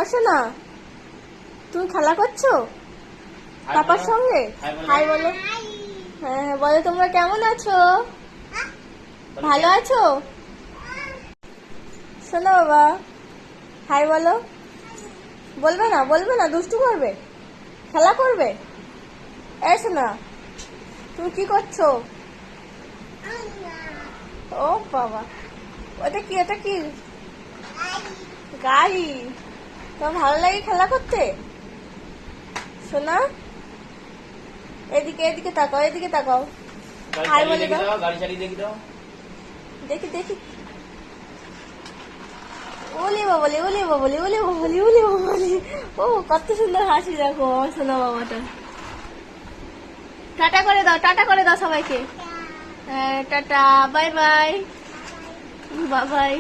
অশোনা, তুমি খেলা করছো পাপার সঙ্গে? হাই বলো। হ্যাঁ হ্যাঁ বলো, তোমরা কেমন আছো? ভালো আছো? শোনো বাবা, হাই বলো। বলবে না, বলবে না, দুষ্টু করবে, খেলা করবে। এই শোনা, তুমি কি করছো? ও বাবা, ওটা কি, ওটা কি? গাড়ি? তোমার ভালো লাগে খেলা করতে? শোনা, এদিকে এদিকে তাকাও, এদিকে তাকাও, হাই বলে দাও। গাড়ি চালিয়ে দেখি দাও। দেখি দেখি। ওলে বাবলে, ওলে বাবলে, ওলে বাবলে, ওলে বাবলে। ও কত সুন্দর হাসি, দেখো আমার সোনা বাবাটা। টাটা করে দাও, টাটা করে দাও সবাইকে। হ্যাঁ tata, bye bye, bye bye.